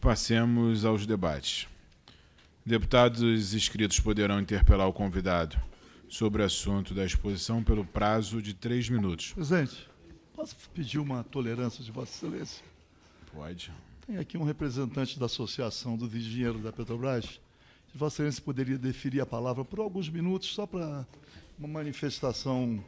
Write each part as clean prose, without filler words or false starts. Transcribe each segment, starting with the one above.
Passemos aos debates. Deputados inscritos poderão interpelar o convidado sobre o assunto da exposição pelo prazo de 3 minutos. Presidente, posso pedir uma tolerância de Vossa Excelência? Pode. Tem aqui um representante da Associação dos Engenheiros da Petrobras. Se Vossa Excelência poderia deferir a palavra por alguns minutos, só para uma manifestação.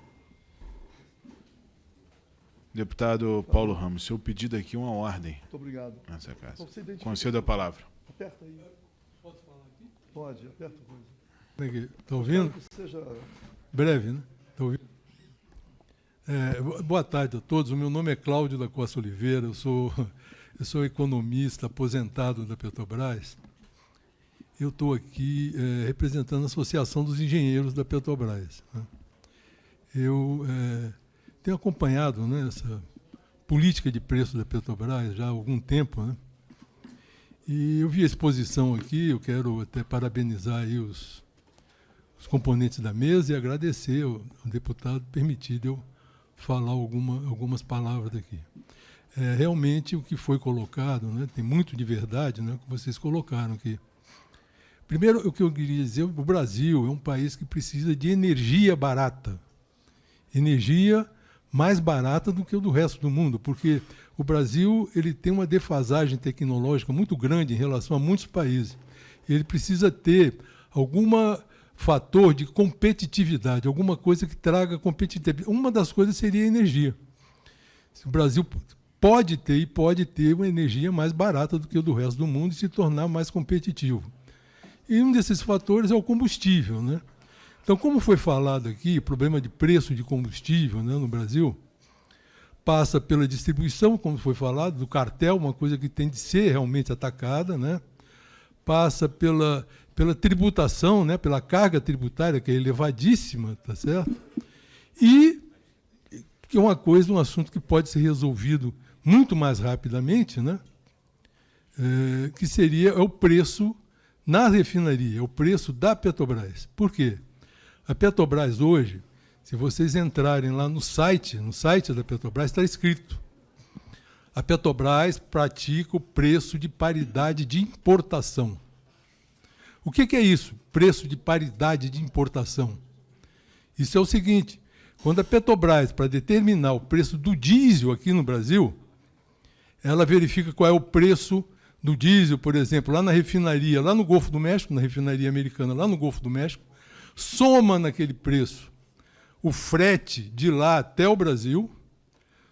Deputado Paulo Ramos, seu pedido aqui é uma ordem. Muito obrigado. Nessa casa. Você Concedo a palavra. Aperta aí. Posso falar aqui? Pode, aperta a coisa. Está ouvindo? Que seja Breve, né? Está ouvindo? Boa tarde a todos. O meu nome é Cláudio da Costa Oliveira. Eu sou economista aposentado da Petrobras. Eu estou aqui representando a Associação dos Engenheiros da Petrobras, né? Eu tenho acompanhado, né, essa política de preço da Petrobras já há algum tempo, né? E eu vi a exposição aqui, eu quero até parabenizar aí os componentes da mesa e agradecer ao deputado permitir eu falar algumas palavras aqui. Realmente o que foi colocado, né, tem muito de verdade, né, que vocês colocaram aqui. Primeiro, o que eu queria dizer, o Brasil é um país que precisa de energia barata. Energia mais barata do que o do resto do mundo, porque o Brasil ele tem uma defasagem tecnológica muito grande em relação a muitos países. Ele precisa ter algum fator de competitividade, alguma coisa que traga competitividade. Uma das coisas seria a energia. O Brasil pode ter uma energia mais barata do que o do resto do mundo e se tornar mais competitivo. E um desses fatores é o combustível, né? Então, como foi falado aqui, o problema de preço de combustível, né, no Brasil passa pela distribuição, como foi falado, do cartel, uma coisa que tem de ser realmente atacada, né? Passa pela tributação, né, pela carga tributária, que é elevadíssima, tá certo? E que é um assunto que pode ser resolvido muito mais rapidamente, né? Que seria o preço na refinaria, o preço da Petrobras. Por quê? A Petrobras hoje, se vocês entrarem lá no site da Petrobras, está escrito: a Petrobras pratica o preço de paridade de importação. O que é isso? Preço de paridade de importação. Isso é o seguinte: quando a Petrobras, para determinar o preço do diesel aqui no Brasil, ela verifica qual é o preço do diesel, por exemplo, lá na refinaria, lá no Golfo do México, na refinaria americana, lá no Golfo do México, soma naquele preço o frete de lá até o Brasil,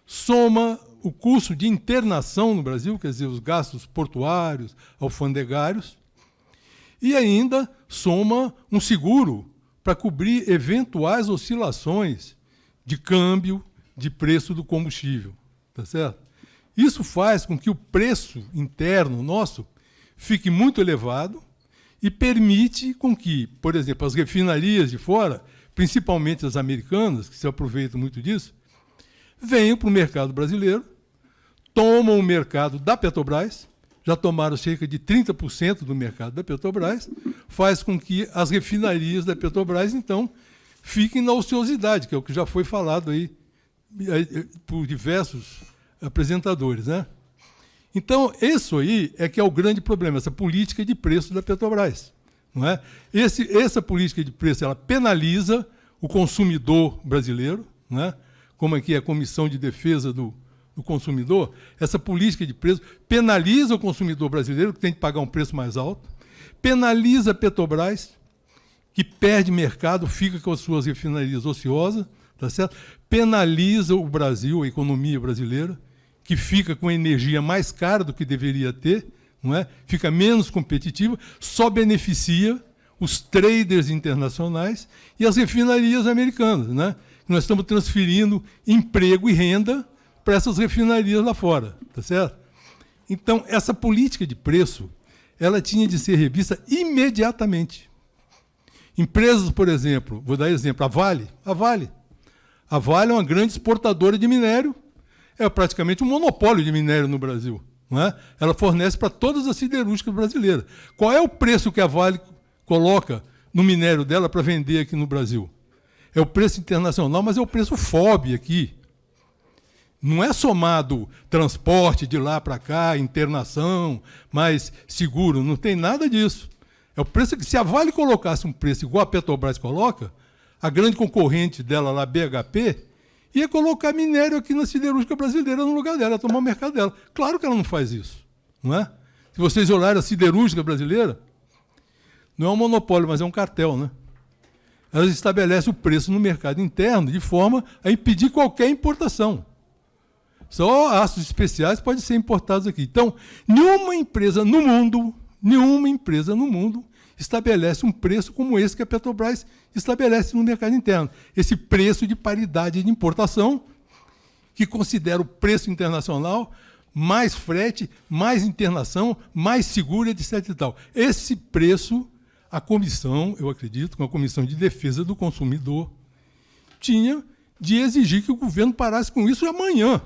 soma o custo de internação no Brasil, quer dizer, os gastos portuários, alfandegários, e ainda soma um seguro para cobrir eventuais oscilações de câmbio, de preço do combustível, tá certo? Isso faz com que o preço interno nosso fique muito elevado e permite com que, por exemplo, as refinarias de fora, principalmente as americanas, que se aproveitam muito disso, venham para o mercado brasileiro, tomam o mercado da Petrobras, já tomaram cerca de 30% do mercado da Petrobras, faz com que as refinarias da Petrobras, então, fiquem na ociosidade, que é o que já foi falado aí por diversos apresentadores, né? Então, isso aí é que é o grande problema, essa política de preço da Petrobras, não é? Essa política de preço, ela penaliza o consumidor brasileiro, não é? Como aqui é a Comissão de Defesa do Consumidor, essa política de preço penaliza o consumidor brasileiro, que tem que pagar um preço mais alto, penaliza a Petrobras, que perde mercado, fica com as suas refinarias ociosas, tá certo? Penaliza o Brasil, a economia brasileira, que fica com energia mais cara do que deveria ter, não é? Fica menos competitiva, só beneficia os traders internacionais e as refinarias americanas, né? Nós estamos transferindo emprego e renda para essas refinarias lá fora, tá certo? Então, essa política de preço, ela tinha de ser revista imediatamente. Empresas, por exemplo, vou dar exemplo, a Vale é uma grande exportadora de minério, é praticamente um monopólio de minério no Brasil, não é? Ela fornece para todas as siderúrgicas brasileiras. Qual é o preço que a Vale coloca no minério dela para vender aqui no Brasil? É o preço internacional, mas é o preço FOB aqui. Não é somado transporte de lá para cá, internação, mais seguro, não tem nada disso. É o preço que, se a Vale colocasse um preço igual a Petrobras coloca, a grande concorrente dela lá, BHP, ia colocar minério aqui na siderúrgica brasileira no lugar dela, tomar o mercado dela. Claro que ela não faz isso, não é? Se vocês olharem a siderúrgica brasileira, não é um monopólio, mas é um cartel, né? Elas estabelecem o preço no mercado interno de forma a impedir qualquer importação. Só aços especiais podem ser importados aqui. Então, nenhuma empresa no mundo estabelece um preço como esse que a Petrobras estabelece no mercado interno. Esse preço de paridade de importação, que considera o preço internacional mais frete, mais internação, mais seguro, etc. E tal. Esse preço, a comissão, eu acredito, com a Comissão de Defesa do Consumidor, tinha de exigir que o governo parasse com isso amanhã.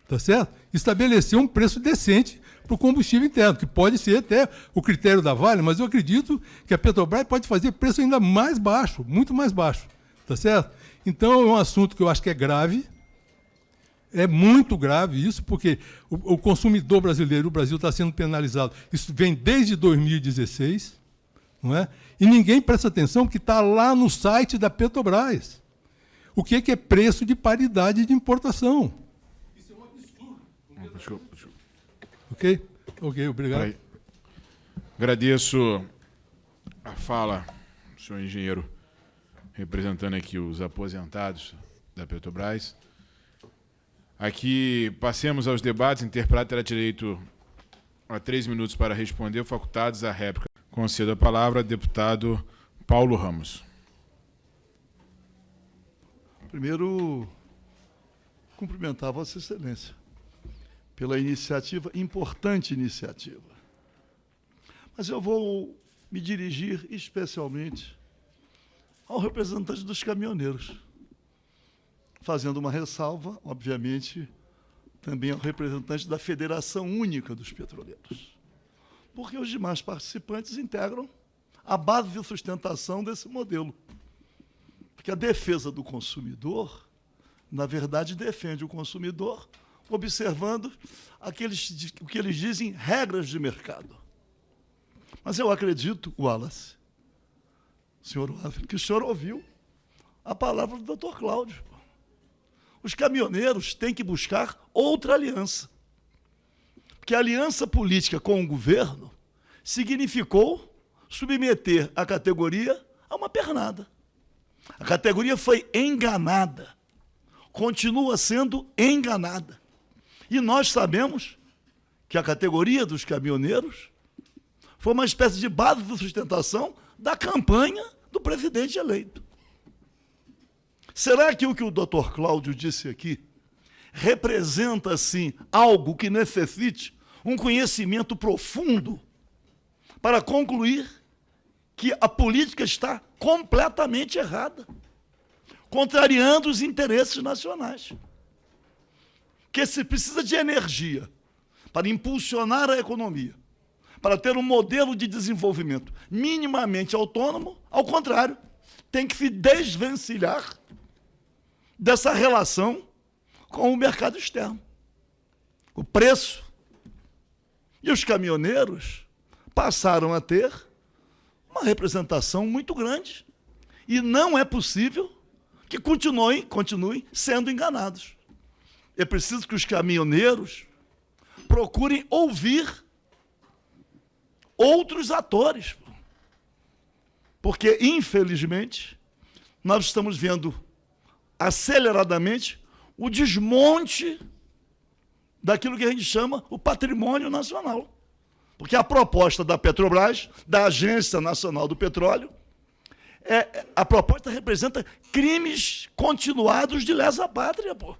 Tá certo? Estabelecer um preço decente para o combustível interno, que pode ser até o critério da Vale, mas eu acredito que a Petrobras pode fazer preço ainda mais baixo, muito mais baixo. Tá certo? Então, é um assunto que eu acho que é grave, é muito grave isso, porque o consumidor brasileiro, o Brasil está sendo penalizado. Isso vem desde 2016, não é? E ninguém presta atenção que está lá no site da Petrobras. O que é preço de paridade de importação? Isso é um absurdo. Desculpa. Ok, obrigado. Aí. Agradeço a fala do senhor engenheiro, representando aqui os aposentados da Petrobras. Aqui, passemos aos debates. Interprete terá direito a 3 minutos para responder, facultados à réplica. Concedo a palavra ao deputado Paulo Ramos. Primeiro, cumprimentar Vossa Excelência pela iniciativa, importante iniciativa. Mas eu vou me dirigir especialmente ao representante dos caminhoneiros, fazendo uma ressalva, obviamente, também ao representante da Federação Única dos Petroleiros, porque os demais participantes integram a base de sustentação desse modelo. Porque a defesa do consumidor, na verdade, defende o consumidor observando o que eles dizem regras de mercado. Mas eu acredito, Wallace, que o senhor ouviu a palavra do Dr. Cláudio. Os caminhoneiros têm que buscar outra aliança. Porque a aliança política com o governo significou submeter a categoria a uma pernada. A categoria foi enganada, continua sendo enganada. E nós sabemos que a categoria dos caminhoneiros foi uma espécie de base de sustentação da campanha do presidente eleito. Será que o Dr. Cláudio disse aqui representa, assim, algo que necessite um conhecimento profundo para concluir que a política está completamente errada, contrariando os interesses nacionais? Que se precisa de energia para impulsionar a economia, para ter um modelo de desenvolvimento minimamente autônomo, ao contrário, tem que se desvencilhar dessa relação com o mercado externo. O preço. E os caminhoneiros passaram a ter uma representação muito grande. E não é possível que continuem sendo enganados. É preciso que os caminhoneiros procurem ouvir outros atores. Porque, infelizmente, nós estamos vendo aceleradamente o desmonte daquilo que a gente chama o patrimônio nacional. Porque a proposta da Petrobras, da Agência Nacional do Petróleo, a proposta representa crimes continuados de lesa pátria, pô.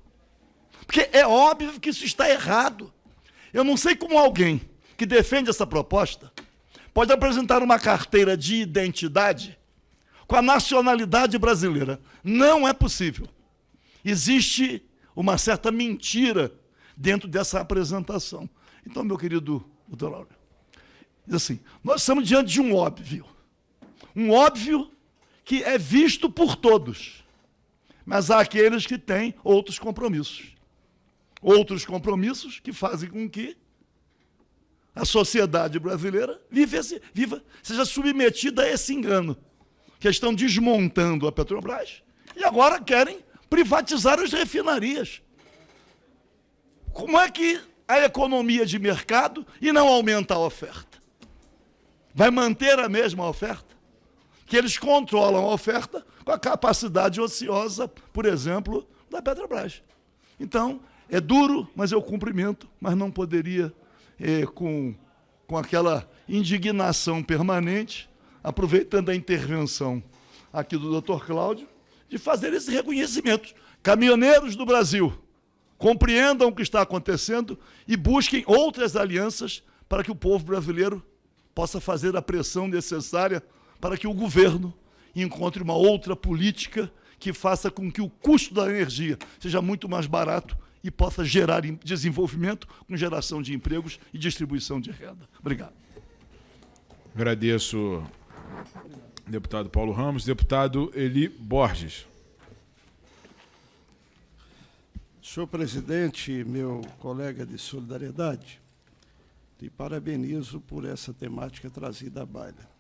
Porque é óbvio que isso está errado. Eu não sei como alguém que defende essa proposta pode apresentar uma carteira de identidade com a nacionalidade brasileira. Não é possível. Existe uma certa mentira dentro dessa apresentação. Então, meu querido doutor Lauro, diz assim, nós estamos diante de um óbvio que é visto por todos, mas há aqueles que têm outros compromissos. outros compromissos que fazem com que a sociedade brasileira seja submetida a esse engano, que estão desmontando a Petrobras e agora querem privatizar as refinarias. Como é que a economia de mercado e não aumenta a oferta? Vai manter a mesma oferta? Que eles controlam a oferta com a capacidade ociosa, por exemplo, da Petrobras. Então, é duro, mas eu cumprimento, mas não poderia, com aquela indignação permanente, aproveitando a intervenção aqui do Dr. Cláudio, de fazer esse reconhecimento. Caminhoneiros do Brasil, compreendam o que está acontecendo e busquem outras alianças para que o povo brasileiro possa fazer a pressão necessária para que o governo encontre uma outra política que faça com que o custo da energia seja muito mais barato e possa gerar desenvolvimento com geração de empregos e distribuição de renda. Obrigado. Agradeço, deputado Paulo Ramos. Deputado Eli Borges. Senhor presidente, meu colega de solidariedade, te parabenizo por essa temática trazida à baila.